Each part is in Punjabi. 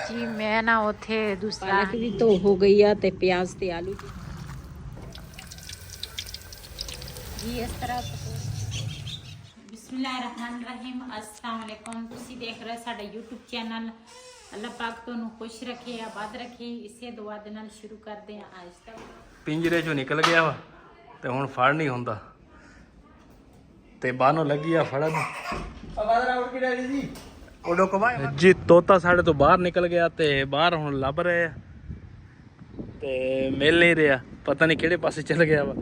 ਜੀ ਮੈਂ ਨਾ ਉੱਥੇ ਦੂਸਰਾ ਪਾਲਕ ਵੀ ਧੋ ਹੋ ਗਈ ਆ ਤੇ ਪਿਆਜ਼ ਤੇ ਆਲੂ ਜੀ ਇਸ ਤਰ੍ਹਾਂ ਬਿਸਮਿਲ੍ਲਾਹਿਰਰਹਿਮਾਨਿਰਰਹੀਮ अस्सलाम वालेकुम। ਤੁਸੀਂ ਦੇਖ ਰਹੇ ਸਾਡਾ YouTube ਚੈਨਲ। ਅੱਲਾਹ ਪਾਕ ਤੁਹਾਨੂੰ ਖੁਸ਼ ਰੱਖੇ, ਆਬਾਦ ਰੱਖੇ। ਇਸੇ ਦੁਆ ਦੇ ਨਾਲ ਸ਼ੁਰੂ ਕਰਦੇ ਹਾਂ ਅੱਜ ਤੱਕ। ਪਿੰਜਰੇ ਚੋਂ ਨਿਕਲ ਗਿਆ ਵਾ ਤੇ ਹੁਣ ਫੜ ਨਹੀਂ ਹੁੰਦਾ ਤੇ ਬਾਹਰੋਂ ਲੱਗੀ ਆ ਫੜਨ ਜੀ। ਤੋਤਾ ਸਾਡੇ ਤੋਂ ਬਾਹਰ ਨਿਕਲ ਗਿਆ ਤੇ ਬਾਹਰ ਹੁਣ ਲੱਭ ਰਹੇ ਆ ਤੇ ਮਿਲ ਨਹੀਂ ਰਿਹਾ, ਪਤਾ ਨਹੀਂ ਕਿਹੜੇ ਪਾਸੇ ਚਲ ਗਿਆ ਵਾ।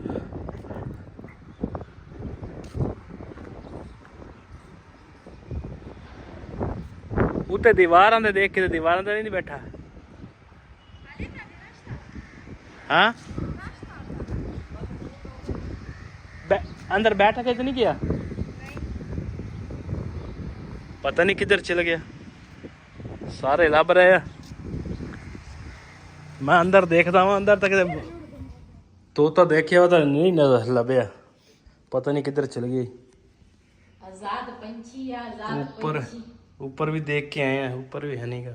ਉੱਤੇ ਦੀਵਾਰਾਂ ਦੇ ਦੇਖ ਕੇ ਦੀਵਾਰਾਂ ਤੇ ਨਹੀਂ ਬੈਠਾ। हाँ अंदर बैठा के तो नहीं गया, पता नहीं किधर चल गया। सारे लभ रहे हैं, मैं अंदर देखता हूँ। अंदर तक तोता देखिया तो नहीं नजर लभया, पता नहीं किधर चल गई। आजाद पंछी या आजाद ऊपर पंछी। ऊपर भी देख के आए हैं, ऊपर भी है नहीं का।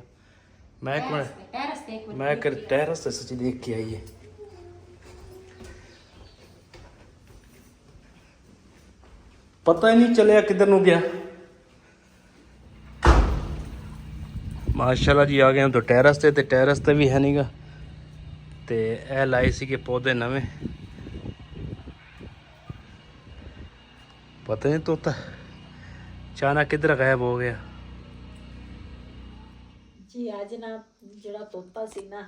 मैं टेरेस से सच्ची देख के आई है। पता ही नहीं चलिया किधर नू गया। माशाल्लाह जी आ गए हम तो टेरेस ते टेरेस ते भी है नहीं गा। ते ए लाए सी के पौधे नवे, पता नहीं तोता चाना किधर गायब हो गया ਜੀ। ਅੱਜ ਨਾ ਜਿਹੜਾ ਤੋਤਾ ਸੀ ਨਾ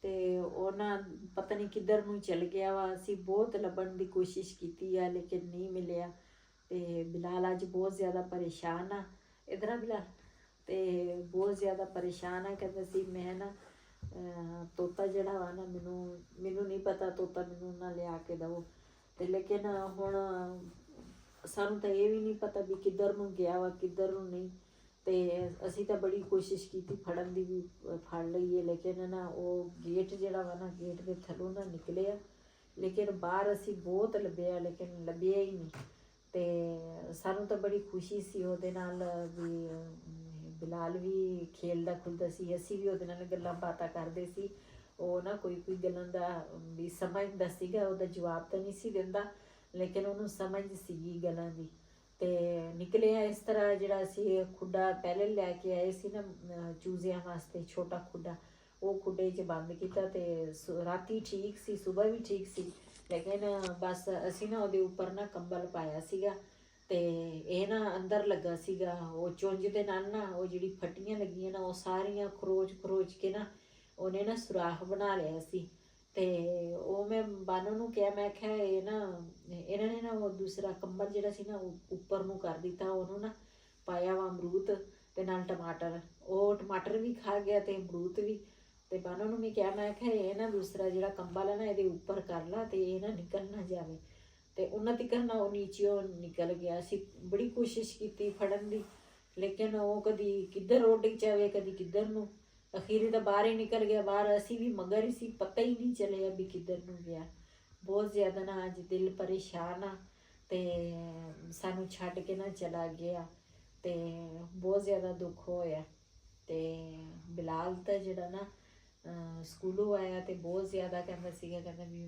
ਤੇ ਉਹ ਨਾ ਪਤਾ ਨਹੀਂ ਕਿੱਧਰ ਨੂੰ ਚਲ ਗਿਆ ਵਾ। ਅਸੀਂ ਬਹੁਤ ਲੱਭਣ ਦੀ ਕੋਸ਼ਿਸ਼ ਕੀਤੀ ਆ ਲੇਕਿਨ ਨਹੀਂ ਮਿਲਿਆ। ਤੇ ਬਿਲਾਲ ਅੱਜ ਬਹੁਤ ਜ਼ਿਆਦਾ ਪਰੇਸ਼ਾਨ ਆ। ਇਧਰ ਆ ਬਿਲਾਲ। ਤੇ ਬਹੁਤ ਜ਼ਿਆਦਾ ਪਰੇਸ਼ਾਨ ਆ। ਕਹਿੰਦਾ ਸੀ ਮੈਂ ਨਾ ਤੋਤਾ ਜਿਹੜਾ ਵਾ ਨਾ ਮੈਨੂੰ ਨਹੀਂ ਪਤਾ, ਤੋਤਾ ਮੈਨੂੰ ਨਾ ਲਿਆ ਕੇ ਦਵੋ। ਤੇ ਲੇਕਿਨ ਹੁਣ ਸਾਨੂੰ ਤਾਂ ਇਹ ਵੀ ਨਹੀਂ ਪਤਾ ਵੀ ਕਿੱਧਰ ਨੂੰ ਗਿਆ ਵਾ ਕਿੱਧਰ ਨੂੰ ਨਹੀਂ। ਤੇ ਅਸੀਂ ਤਾਂ ਬੜੀ ਕੋਸ਼ਿਸ਼ ਕੀਤੀ ਫੜਨ ਦੀ ਵੀ ਫੜ ਲਈਏ ਲੇਕਿਨ ਨਾ ਉਹ ਗੇਟ ਜਿਹੜਾ ਵਾ ਨਾ ਗੇਟ ਦੇ ਥੱਲੋਂ ਨਾ ਨਿਕਲਿਆ। ਲੇਕਿਨ ਬਾਹਰ ਅਸੀਂ ਬਹੁਤ ਲੱਭਿਆ ਲੇਕਿਨ ਲੱਭਿਆ ਹੀ ਨਹੀਂ। ਤੇ ਸਾਨੂੰ ਤਾਂ ਬੜੀ ਖੁਸ਼ੀ ਸੀ ਉਹਦੇ ਨਾਲ ਵੀ ਬਿਲਾਲ ਵੀ ਖੇਲਦਾ ਖੁੱਲਦਾ ਸੀ, ਅਸੀਂ ਵੀ ਉਹਦੇ ਨਾਲ ਗੱਲਾਂ ਬਾਤਾਂ ਕਰਦੇ ਸੀ। ਉਹ ਨਾ ਕੋਈ ਗੱਲਾਂ ਦਾ ਵੀ ਸਮਝਦਾ ਸੀਗਾ, ਉਹਦਾ ਜਵਾਬ ਤਾਂ ਨਹੀਂ ਸੀ ਦਿੰਦਾ ਲੇਕਿਨ ਉਹਨੂੰ ਸਮਝ ਸੀਗੀ ਗੱਲਾਂ ਦੀ। ਤੇ ਨਿਕਲਿਆ ਇਸ ਤਰ੍ਹਾਂ ਜਿਹੜਾ ਅਸੀਂ ਖੁੱਡਾ ਪਹਿਲੇ ਲੈ ਕੇ ਆਏ ਸੀ ਨਾ ਚੂਜ਼ਿਆਂ ਵਾਸਤੇ, ਛੋਟਾ ਖੁੱਡਾ, ਉਹ ਖੁੱਡੇ 'ਚ ਬੰਦ ਕੀਤਾ। ਤੇ ਰਾਤੀ ਠੀਕ ਸੀ, ਸੁਬਾਹ ਵੀ ਠੀਕ ਸੀ ਲੇਕਿਨ ਬਸ ਅਸੀਂ ਨਾ ਉਹਦੇ ਉੱਪਰ ਨਾ ਕੰਬਲ ਪਾਇਆ ਸੀਗਾ ਤੇ ਇਹ ਨਾ ਅੰਦਰ ਲੱਗਾ ਸੀਗਾ। ਉਹ ਚੁੰਝ ਦੇ ਨਾਲ ਨਾ ਉਹ ਜਿਹੜੀ ਫੱਟੀਆਂ ਲੱਗੀਆਂ ਨਾ ਉਹ ਸਾਰੀਆਂ ਖਰੋਚ ਕੇ ਨਾ ਉਹਨੇ ਨਾ ਸੁਰਾਖ ਬਣਾ ਲਿਆ ਸੀ। ਤੇ ਉਹ ਮੈਂ ਬਾਨੋ ਨੂੰ ਕਿਹਾ, ਮੈਂ ਕਿਹਾ ਇਹ ਨਾ ਇਹਨਾਂ ਨੇ ਨਾ ਉਹ ਦੂਸਰਾ ਕੰਬਲ ਜਿਹੜਾ ਸੀ ਨਾ ਉੱਪਰ ਨੂੰ ਕਰ ਦਿੱਤਾ। ਉਹਨੂੰ ਨਾ ਪਾਇਆ ਵਾ ਅਮਰੂਦ ਤੇ ਨਾਲ ਟਮਾਟਰ, ਉਹ ਟਮਾਟਰ ਵੀ ਖਾ ਗਿਆ ਤੇ ਅਮਰੂਦ ਵੀ। ਤੇ ਬਾਨੋ ਨੂੰ ਮੈਂ ਕਿਹਾ, ਮੈਂ ਕਿਹਾ ਇਹ ਨਾ ਦੂਸਰਾ ਜਿਹੜਾ ਕੰਬਲ ਹੈ ਨਾ ਇਹਦੇ ਉੱਪਰ ਕਰ ਲਾ ਤੇ ਇਹ ਨਾ ਨਿਕਲ ਨਾ ਜਾਵੇ। ਤੇ ਉਹਨਾਂ ਤੀਕਰ ਨਾ ਉਹ ਨੀਚਿਓਂ ਨਿਕਲ ਗਿਆ। ਅਸੀਂ ਬੜੀ ਕੋਸ਼ਿਸ਼ ਕੀਤੀ ਫੜਨ ਦੀ ਲੇਕਿਨ ਉਹ ਕਦੀ ਕਿੱਧਰ ਉੱਡ ਜਾਵੇ ਕਦੀ ਕਿੱਧਰ ਨੂੰ। ਅਖੀਰੀ ਤਾਂ ਬਾਹਰ ਹੀ ਨਿਕਲ ਗਿਆ। ਬਾਹਰ ਅਸੀਂ ਵੀ ਮਗਰ ਹੀ ਸੀ, ਪਤਾ ਹੀ ਨਹੀਂ ਚੱਲਿਆ ਵੀ ਕਿੱਧਰ ਨੂੰ ਗਿਆ। ਬਹੁਤ ਜ਼ਿਆਦਾ ਨਾ ਅੱਜ ਦਿਲ ਪਰੇਸ਼ਾਨ ਆ ਤੇ ਸਾਨੂੰ ਛੱਡ ਕੇ ਨਾ ਚਲਾ ਗਿਆ ਤੇ ਬਹੁਤ ਜ਼ਿਆਦਾ ਦੁੱਖ ਹੋਇਆ। ਤੇ ਬਿਲਾਲ ਤਾਂ ਜਿਹੜਾ ਨਾ ਸਕੂਲੋਂ ਆਇਆ ਤੇ ਬਹੁਤ ਜ਼ਿਆਦਾ ਕਹਿੰਦਾ ਸੀਗਾ, ਕਹਿੰਦਾ ਵੀ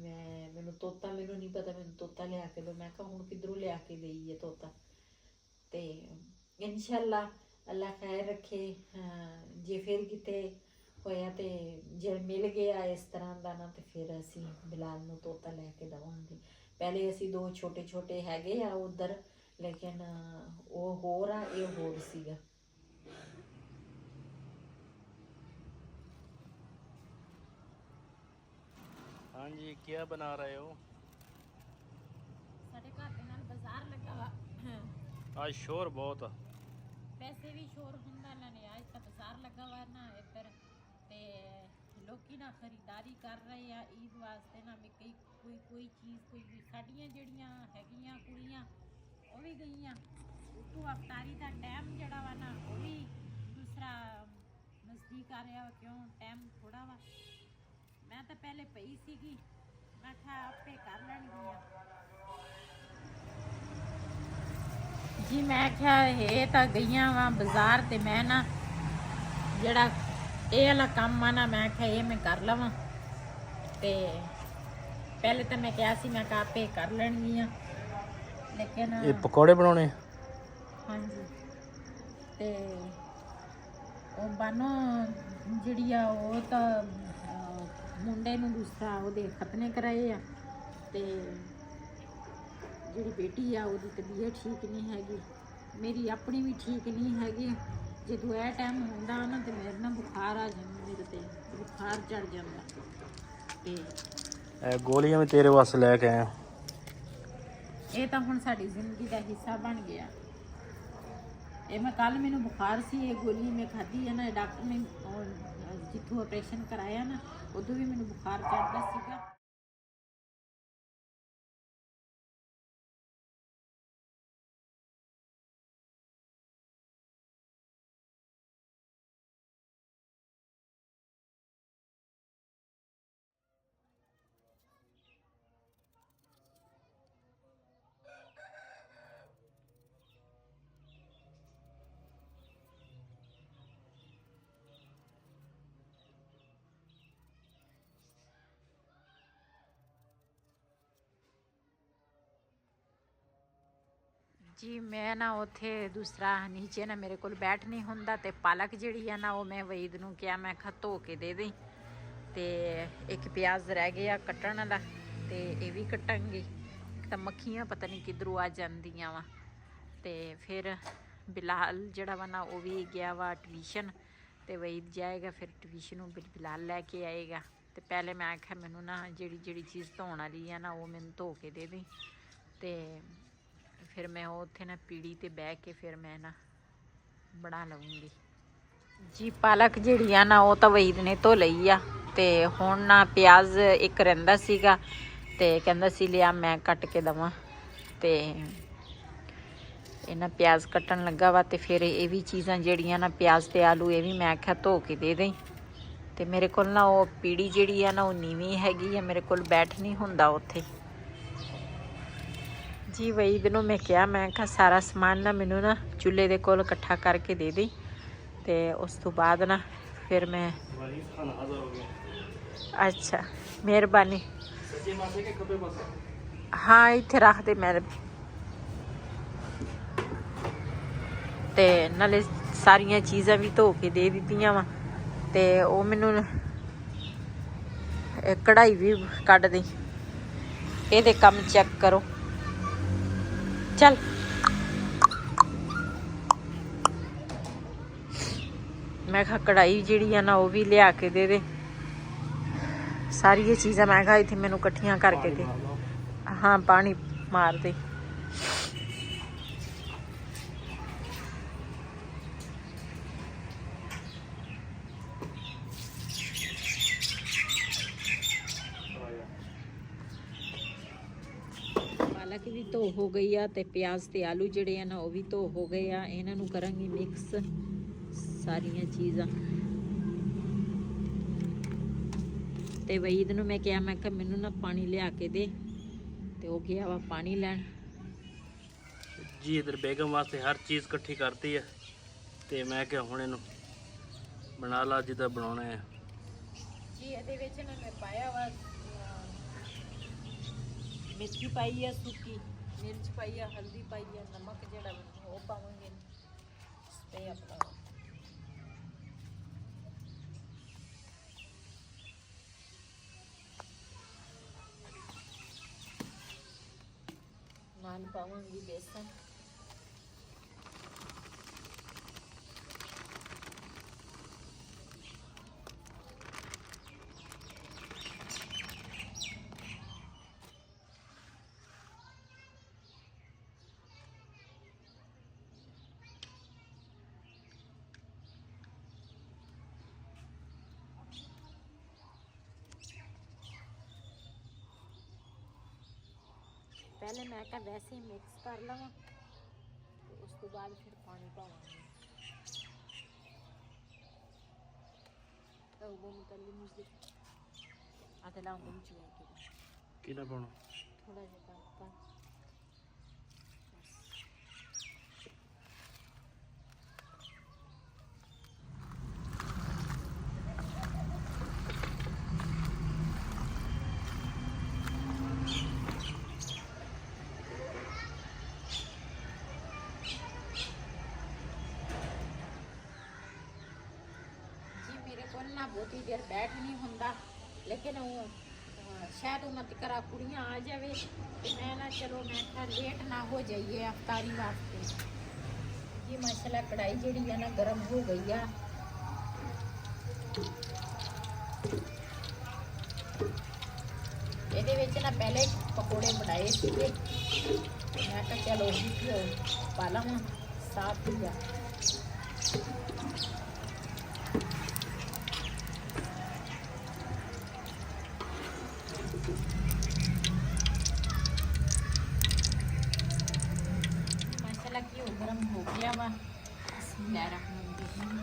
ਮੈਨੂੰ ਤੋਤਾ, ਮੈਨੂੰ ਨਹੀਂ ਪਤਾ, ਮੈਨੂੰ ਤੋਤਾ ਲਿਆ ਕੇ ਦਿਓ। ਮੈਂ ਕਿਹਾ ਹੁਣ ਕਿੱਧਰੋਂ ਲਿਆ ਕੇ ਦੇਈਏ ਤੋਤਾ। ਤੇ ਇਨਸ਼ਾਅੱਲਾ ਅੱਲਾ ਖੈਰ ਰੱਖੇ। ਜੇ ਫਿਰ ਕਿਤੇ ਹੋਇਆ ਤੇ ਜੇ ਮਿਲ ਗਿਆ ਇਸ ਤਰ੍ਹਾਂ ਦਾ ਨਾ ਤੇ ਫਿਰ ਅਸੀਂ ਬਿਲਾਲ ਨੂੰ ਤੋਤਾ ਲੈ ਕੇ ਦੇਵਾਂਗੇ। ਪਹਿਲੇ ਅਸੀਂ ਦੋ ਛੋਟੇ ਹੈਗੇ ਆ ਉੱਧਰ ਲੇਕਿਨ ਉਹ ਹੋਰ ਆ, ਇਹ ਹੋਰ ਸੀਗਾ। हाँ जी, क्या बना रहे हो? ਸਾਡੇ ਘਰ ਦੇ ਨਾਲ ਬਾਜ਼ਾਰ ਲੱਗਾ ਵਾ। आज शोर बहुत आ। ਵੈਸੇ ਵੀ ਸ਼ੋਰ ਹੁੰਦਾ ਨਾ ਨੇ, ਅੱਜ ਤਾਂ ਬਾਜ਼ਾਰ ਲੱਗਾ ਵਾ ਨਾ ਇੱਧਰ ਤੇ ਲੋਕੀ ਨਾ ਖਰੀਦਾਰੀ ਕਰ ਰਹੇ ਆ ਈਦ ਵਾਸਤੇ ਨਾ। ਵੀ ਕੋਈ ਚੀਜ਼ ਕੋਈ ਵੀ ਸਾਡੀਆਂ ਜਿਹੜੀਆਂ ਹੈਗੀਆਂ ਕੁੜੀਆਂ ਉਹ ਵੀ ਗਈਆਂ ਉਤੋਂ ਅਫਤਾਰੀ ਦਾ ਟਾਈਮ ਜਿਹੜਾ ਵਾ ਨਾ ਉਹ ਵੀ ਦੂਸਰਾ ਨਜ਼ਦੀਕ ਆ ਰਿਹਾ ਵਾ। ਕਿਉਂ ਟਾਈਮ ਥੋੜਾ ਵਾ। ਮੈਂ ਤਾਂ ਪਹਿਲੇ ਪਈ ਸੀਗੀ, ਮੈਂ ਕਿਹਾ ਆਪੇ ਕਰ ਲੈਣਗੀਆਂ ਜੀ। ਮੈਂ ਕਿਹਾ ਇਹ ਤਾਂ ਗਈਆਂ ਵਾ ਬਾਜ਼ਾਰ ਤੇ ਮੈਂ ਨਾ ਜਿਹੜਾ ਇਹ ਵਾਲਾ ਕੰਮ ਆ ਨਾ ਮੈਂ ਕਿਹਾ ਇਹ ਮੈਂ ਕਰ ਲਵਾਂ। ਤੇ ਪਹਿਲੇ ਤਾਂ ਮੈਂ ਕਿਹਾ ਸੀ ਮੈਂ ਕਿਹਾ ਆਪੇ ਕਰ ਲੈਣਗੀਆਂ, ਲੇਕਿਨ ਇਹ ਪਕੌੜੇ ਬਣਾਉਣੇ? ਹਾਂਜੀ। ਤੇ ਉਹ ਬਾਨੋ ਜਿਹੜੀ ਆ ਉਹ ਤਾਂ ਮੁੰਡੇ ਨੂੰ ਦੂਸਰਾ ਉਹਦੇ ਖਤਨੇ ਕਰਾਏ ਆ, ਤੇ ਜਿਹੜੀ ਬੇਟੀ ਆ ਉਹਦੀ ਤਬੀਅਤ ਠੀਕ ਨਹੀਂ ਹੈਗੀ, ਮੇਰੀ ਆਪਣੀ ਵੀ ਠੀਕ ਨਹੀਂ ਹੈਗੀ। ਜਦੋਂ ਇਹ ਟਾਈਮ ਹੁੰਦਾ ਨਾ ਤੇ ਮੇਰੇ ਨਾਲ ਬੁਖਾਰ ਆ ਜਾਂਦਾ, ਮੇਰੇ ਤੇ ਬੁਖਾਰ ਚੜ ਜਾਂਦਾ। ਤੇ ਇਹ ਗੋਲੀਆਂ ਵੀ ਤੇਰੇ ਵਾਸਤੇ ਲੈ ਕੇ ਆਇਆ। ਇਹ ਤਾਂ ਹੁਣ ਸਾਡੀ ਜ਼ਿੰਦਗੀ ਦਾ ਹਿੱਸਾ ਬਣ ਗਿਆ। ਇਹ ਮੈਂ ਕੱਲ ਮੈਨੂੰ ਬੁਖਾਰ ਸੀ, ਇਹ ਗੋਲੀ ਮੈਂ ਖਾਧੀ ਹੈ ਨਾ, ਡਾਕਟਰ ਨੇ ਜਿੱਥੋਂ ਆਪਰੇਸ਼ਨ ਕਰਾਇਆ ਨਾ ਉਦੋਂ ਵੀ ਮੈਨੂੰ ਬੁਖਾਰ ਚੜਦਾ ਸੀਗਾ। ਜੀ ਮੈਂ ਨਾ ਉੱਥੇ ਦੂਸਰਾ ਨੀਚੇ ਨਾ ਮੇਰੇ ਕੋਲ ਬੈਠ ਨਹੀਂ ਹੁੰਦਾ, ਤੇ ਪਾਲਕ ਜਿਹੜੀ ਆ ਨਾ ਉਹ ਮੈਂ ਵਈਦ ਨੂੰ ਕਿਹਾ ਮੈਂ ਕਿਹਾ ਧੋ ਕੇ ਦੇ ਦੇ। ਤੇ ਇੱਕ ਪਿਆਜ਼ ਰਹਿ ਗਿਆ ਕੱਟਣ ਵਾਲਾ, ਤੇ ਇਹ ਵੀ ਕੱਟਾਂਗੀ। ਤਾਂ ਮੱਖੀਆਂ ਪਤਾ ਨਹੀਂ ਕਿੱਧਰੋਂ ਆ ਜਾਂਦੀਆਂ ਵਾ। ਤੇ ਫਿਰ ਬਿਲਾਲ ਜਿਹੜਾ ਵਾ ਨਾ ਉਹ ਵੀ ਗਿਆ ਵਾ ਟਿਊਸ਼ਨ, ਤੇ ਵਈਦ ਜਾਏਗਾ ਫਿਰ ਟਿਊਸ਼ਨ ਨੂੰ ਬਿਲਾਲ ਲੈ ਕੇ ਆਏਗਾ। ਤੇ ਪਹਿਲੇ ਮੈਂ ਆਖਿਆ ਮੈਨੂੰ ਨਾ ਜਿਹੜੀ ਚੀਜ਼ ਧੋਣ ਵਾਲੀ ਆ ਨਾ ਉਹ ਮੈਨੂੰ ਧੋ ਕੇ ਦੇ ਦੇ। ਤੇ ਫਿਰ ਮੈਂ ਉੱਥੇ ਨਾ ਪੀੜੀ ਤੇ ਬਹਿ ਕੇ ਫਿਰ ਮੈਂ ਨਾ ਬਣਾ ਲਵਾਂਗੀ ਜੀ। ਪਾਲਕ ਜਿਹੜੀ ਆ ਨਾ ਉਹ ਤਾਂ ਵਈਦ ਨੇ ਧੋ ਲਈ ਆ, ਤੇ ਹੁਣ ਨਾ ਪਿਆਜ਼ ਇੱਕ ਰਹਿੰਦਾ ਸੀਗਾ, ਤੇ ਕਹਿੰਦਾ ਸੀ ਲਿਆ ਮੈਂ ਕੱਟ ਕੇ ਦੇਵਾਂ। ਤੇ ਇਹਨਾਂ ਪਿਆਜ਼ ਕੱਟਣ ਲੱਗਾ ਵਾ, ਤੇ ਫਿਰ ਇਹ ਵੀ ਚੀਜ਼ਾਂ ਜਿਹੜੀਆਂ ਨਾ ਪਿਆਜ਼ ਤੇ ਆਲੂ ਇਹ ਵੀ ਮੈਂ ਆਖਿਆ ਧੋ ਕੇ ਦੇ ਦੇ। ਤੇ ਮੇਰੇ ਕੋਲ ਨਾ ਉਹ ਪੀੜੀ ਜਿਹੜੀ ਆ ਨਾ ਉਹ ਨੀਵੀਂ ਹੈਗੀ ਆ, ਮੇਰੇ ਕੋਲ ਬੈਠ ਨਹੀਂ ਹੁੰਦਾ ਉੱਥੇ ਜੀ। ਵਈਦ ਨੂੰ ਮੈਂ ਕਿਹਾ ਮੈਂ ਕਿਹਾ ਸਾਰਾ ਸਮਾਨ ਨਾ ਮੈਨੂੰ ਨਾ ਚੁੱਲ੍ਹੇ ਦੇ ਕੋਲ ਇਕੱਠਾ ਕਰਕੇ ਦੇ ਦੇ, ਤੇ ਉਸ ਤੋਂ ਬਾਅਦ ਨਾ ਫਿਰ ਮੈਂ ਅੱਛਾ ਮਿਹਰਬਾਨੀ। ਹਾਂ ਇੱਥੇ ਰੱਖ ਦੇ ਮੈਂ, ਤੇ ਨਾਲੇ ਸਾਰੀਆਂ ਚੀਜ਼ਾਂ ਵੀ ਧੋ ਕੇ ਦੇ ਦਿੱਤੀਆਂ ਵਾ। ਤੇ ਉਹ ਮੈਨੂੰ ਕਢਾਈ ਵੀ ਕੱਢ ਦੇ, ਇਹਦੇ ਕੰਮ ਚੈੱਕ ਕਰੋ। ਚੱਲ ਮੈਂ ਕਿਹਾ ਕੜਾਈ ਜਿਹੜੀ ਆ ਨਾ ਉਹ ਵੀ ਲਿਆ ਕੇ ਦੇ ਦੇ। ਸਾਰੀਆਂ ਚੀਜ਼ਾਂ ਮੈਂ ਕਿਹਾ ਇੱਥੇ ਮੈਨੂੰ ਇਕੱਠੀਆਂ ਕਰਕੇ ਦੇ। ਹਾਂ ਪਾਣੀ ਮਾਰ ਦੇ। ਪਾਲਕ ਵੀ ਧੋ ਹੋ ਗਈ ਆ, ਤੇ ਪਿਆਜ਼ ਤੇ ਆਲੂ ਜਿਹੜੇ ਆ ਨਾ ਉਹ ਵੀ ਧੋ ਹੋ ਗਏ ਆ। ਇਹਨਾਂ ਨੂੰ ਕਰਾਂਗੀ ਮਿਕਸ ਸਾਰੀਆਂ ਚੀਜ਼ਾਂ। ਤੇ ਵਈਦ ਨੂੰ ਮੈਂ ਕਿਹਾ ਮੈਂ ਕਿਹਾ ਮੈਨੂੰ ਨਾ ਪਾਣੀ ਲਿਆ ਕੇ ਦੇ, ਤੇ ਉਹ ਗਿਆ ਵਾ ਪਾਣੀ ਲੈਣ ਜੀ। ਇਧਰ ਬੇਗਮ ਵਾਸਤੇ ਹਰ ਚੀਜ਼ ਇਕੱਠੀ ਕਰਤੀ ਹੈ, ਤੇ ਮੈਂ ਕਿਹਾ ਹੁਣ ਇਹਨੂੰ ਬਣਾ ਲਾ ਜਿੱਦਾਂ ਬਣਾਉਣਾ ਹੈ ਜੀ। ਇਹਦੇ ਵਿੱਚ ਨਾ ਮੈਂ ਪਾਇਆ ਵਾ ਮਿਰਚੀ ਪਾਈ ਆ, ਸੁੱਕੀ ਮਿਰਚ ਪਾਈ ਆ, ਹਲਦੀ ਪਾਈ ਆ, ਨਮਕ ਜਿਹੜਾ ਉਹ ਪਾਵਾਂਗੇ ਤੇ ਆਪਣਾ ਨਾਲ ਪਾਵਾਂਗੀ ਬੇਸਨ। पहले मैं क्या वैसे ही मिक्स कर लवा, तो उसके बाद फिर पानी पावांगी। तो वो मुतल्ली मुझे आधे लाऊंगी मुझे कि ना पाना थोड़ा सा पानी। ਕੋਲ ਨਾ ਬਹੁਤੀ ਦੇਰ ਬੈਠ ਨਹੀਂ ਹੁੰਦਾ, ਲੇਕਿਨ ਉਹ ਸ਼ਾਇਦ ਉਹਨਾਂ ਤੱਕ ਕੁੜੀਆਂ ਆ ਜਾਵੇ ਤੇ ਮੈਂ ਨਾ ਚਲੋ ਮੈਂ ਕਿਹਾ ਲੇਟ ਨਾ ਹੋ ਜਾਈਏ ਅਫਤਾਰੀ ਵਾਸਤੇ। ਜੀ ਮਾਸ਼ਾਅੱਲਾ ਕੜਾਈ ਜਿਹੜੀ ਹੈ ਨਾ ਗਰਮ ਹੋ ਗਈ ਆ। ਇਹਦੇ ਵਿੱਚ ਨਾ ਪਹਿਲੇ ਪਕੌੜੇ ਬਣਾਏ ਸੀਗੇ, ਮੈਂ ਕਿਹਾ ਚਲੋ ਉਹ ਪਾ ਲਵਾਂ, ਸਾਫ ਹੀ ਆ। ਮਾਸ਼ਾਅੱਲਾ ਘਿਓ ਗਰਮ ਹੋ ਗਿਆ ਵਾ। ਬਿਸਮਿल्लाहिर्रहमानिर्रहीम।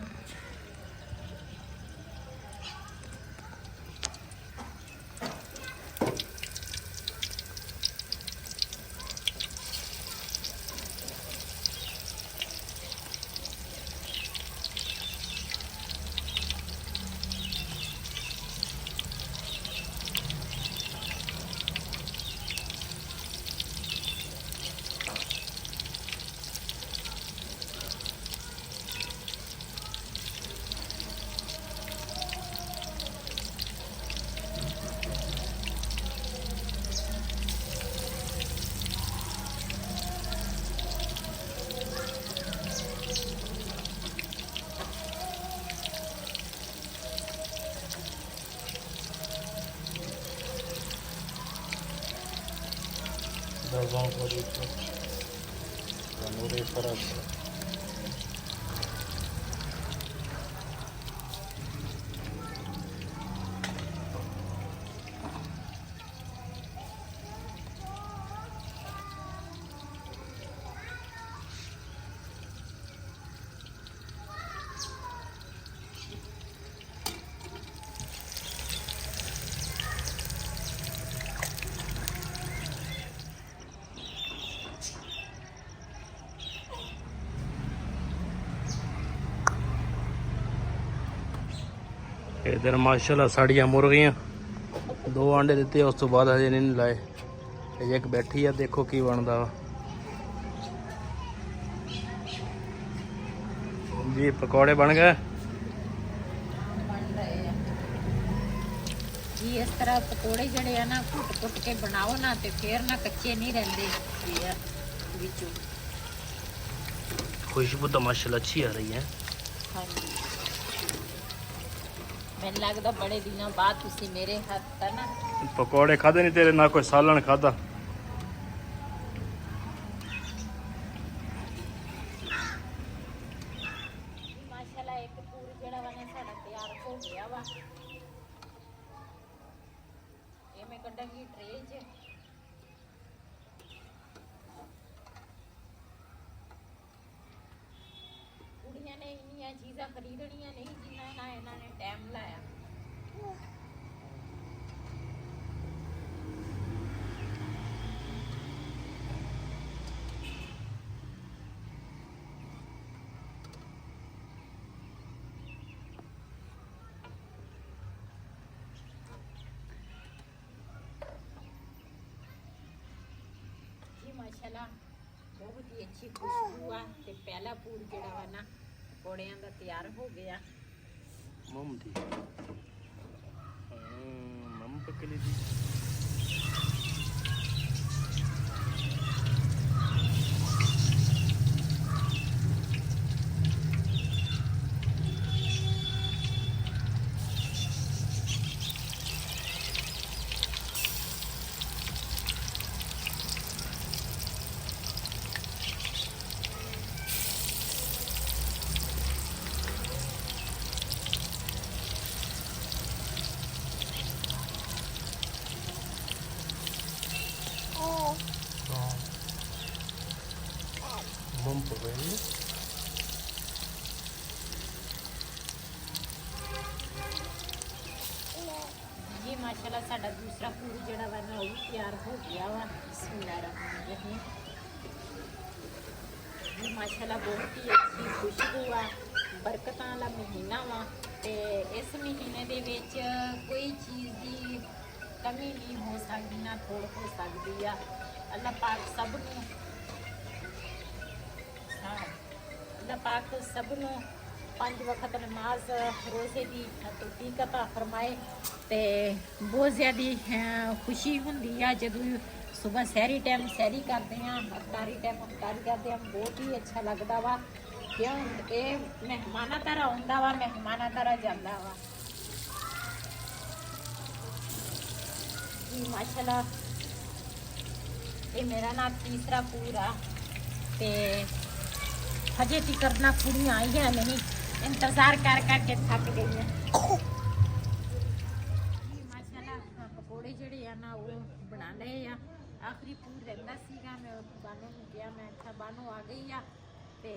Dawang ko dito. Kanuri para sa इधर माशाल्लाह साड़ियाँ मुर्गियाँ 2 अंडे दिते, उस तो बाद हजे नहीं लाए। एक बैठी है, देखो की बनता वा जी। पकौड़े बन गए बन रहे हैं जी। इस तरह पकौड़े जड़े है ना कुट कुट के बनाओ ना तो फिर ना कच्चे नहीं रहते विचों। खुशबू तो माशाल्लाह अच्छी आ रही है। हाँ जी, मैंने लगता बड़े दिनों बाद तुसी मेरे हाथ का ना पकौड़े खादे नहीं तेरे, ना कोई सालन खादा। माशाल्लाह एक पूरी जड़ा वा साडा तैयार हो गया वा। ये मैं कड्डांगी ट्रे च। कुड़ियां ने इन्नियां चीज़ां खरीदनियां नहीं जिन्ना ना इन्होंने टाइम लाया। जी माशाल्लाह बहुत ही अच्छी खुशबू आ ते पहला पूर जेड़ा वा ना पकौड़ियां दा तैयार हो गया। मम दी मम पकली दी। मम पकड़ी जी माशाल्लाह साडा दूसरा पूर जेड़ा वा ना वो तैयार हो गया वा। बिस्मिल्लाहिर्रहमानिर्रहीम। जी माशाल्लाह बहुत ही अच्छी खुशबू आ। बरकतां वाला महीना वा ते इस महीने दे विच कोई चीज़ की कमी नहीं हो सकती ना थोड़ हो सकती आ। अल्लाह पाक सबनों अल्लाह पाक सबनों 5 ਵਕਤ ਨਮਾਜ਼ ਰੋਜ਼ੇ ਦੀ ਤੌਫੀਕ ਅਤਾ ਫਰਮਾਏ। ਤੇ ਬਹੁਤ ਜ਼ਿਆਦਾ ਖੁਸ਼ੀ ਹੁੰਦੀ ਆ ਜਦੋਂ ਸਵੇਰ ਸਹਿਰੀ ਟਾਈਮ ਸਹਿਰੀ ਕਰਦੇ ਆ, ਅਫਤਾਰੀ ਟਾਈਮ ਅਫਤਾਰੀ ਕਰਦੇ ਆ, ਬਹੁਤ ਹੀ ਅੱਛਾ ਲੱਗਦਾ ਵਾ। ਕਿਉਂ ਇਹ ਮਹਿਮਾਨਾਂ ਤਰ੍ਹਾਂ ਆਉਂਦਾ ਵਾ, ਮਹਿਮਾਨਾਂ ਤਰ੍ਹਾਂ ਜਾਂਦਾ ਵਾ ਜੀ। ਮਾਸ਼ਾਅੱਲਾ ਇਹ ਮੇਰਾ ਨਾ ਤੀਸਰਾ ਪੂਰਾ ਤੇ ਹਜੇ ਤੱਕ ਨਾ ਕੁੜੀਆਂ ਆਈਆਂ ਨਹੀਂ, ਇੰਤਜ਼ਾਰ ਕਰ ਕਰਕੇ ਥੱਕ ਗਈਆਂ ਜੀ। ਮਾਸ਼ਾਅੱਲਾ ਪਕੌੜੇ ਜਿਹੜੇ ਆ ਨਾ ਉਹ ਬਣਾ ਲਏ ਆ। ਆਖਰੀ ਪੂਰ ਰਹਿੰਦਾ ਸੀਗਾ, ਮੈਂ ਬਾਨੋ ਨੂੰ ਕਿਹਾ, ਮੈਂ ਕਿਹਾ ਬਾਨੋ ਆ ਗਈ ਆ ਤੇ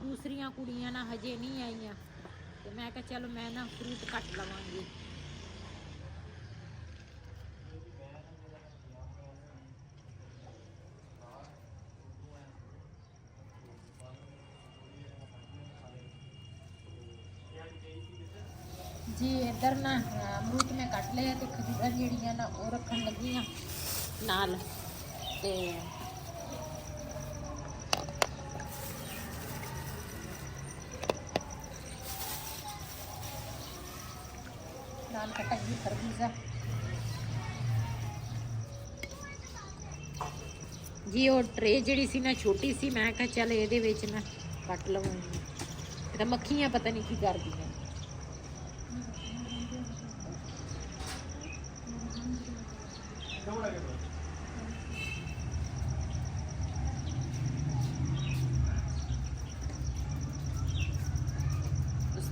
ਦੂਸਰੀਆਂ ਕੁੜੀਆਂ ਨਾ ਹਜੇ ਨਹੀਂ ਆਈਆਂ ਤੇ ਮੈਂ ਕਿਹਾ ਚਲੋ ਮੈਂ ਨਾ ਫਰੂਟ ਕੱਟ ਲਵਾਂਗੀ। जी इधर ना अमरूद में कट लिया तो खजूर जड़ियाँ ना वो रखन लगी नाल ते नाल कटाई खरबूजा जी। वो ट्रे जी सी ना छोटी सी, मैं कहा चल ये ना कट लवांगी। तो मक्खियाँ पता नहीं की कर दी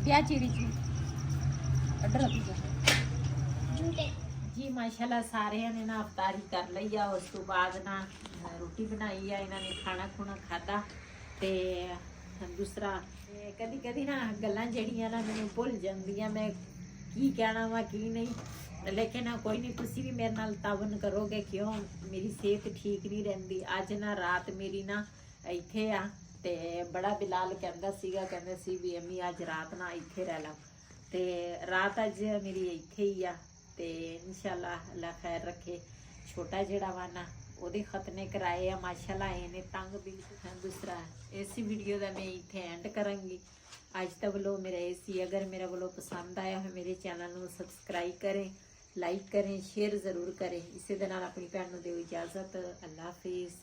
क्या चीरी जी अड्डर जी। माशाल्लाह सारे ने ना अफतारी कर ली आ, उस तो बाद ना रोटी बनाई आ, इन्होंने खाना खुना खादा ते दूसरा कदी कदी ना गल्लां जड़ियां ना मैनूं भुल जांदियां, मैं की कहना वा की नहीं। लेकिन कोई नहीं, तुसी भी मेरे नाल तावन करोगे, क्यों मेरी सेहत ठीक नहीं रहिंदी। अज ना रात मेरी ना इत्थे आ ते बड़ा बिलाल कहंदा सी भी अम्मी अज रात ना इत्थे रह ला, ते रात अज मेरी इत्थे ही आ ते इंशाल्लाह अल्लाह खैर रखे। छोटा जेड़ा वा ना ओदे खतने कराए आ माशाल्लाह, इन्हें तंग बिल्कुल। दूसरा इस वीडियो का मैं इत्थे एंड करांगी। अज तक व्लॉग मेरा ये सी। अगर मेरा व्लॉग पसंद आया हो मेरे चैनल को सबसक्राइब करें, लाइक करें, शेयर ज़रूर करें। इसी दे नाल अपनी भैन नूं दिओ इजाज़त। अल्लाह हाफिज़।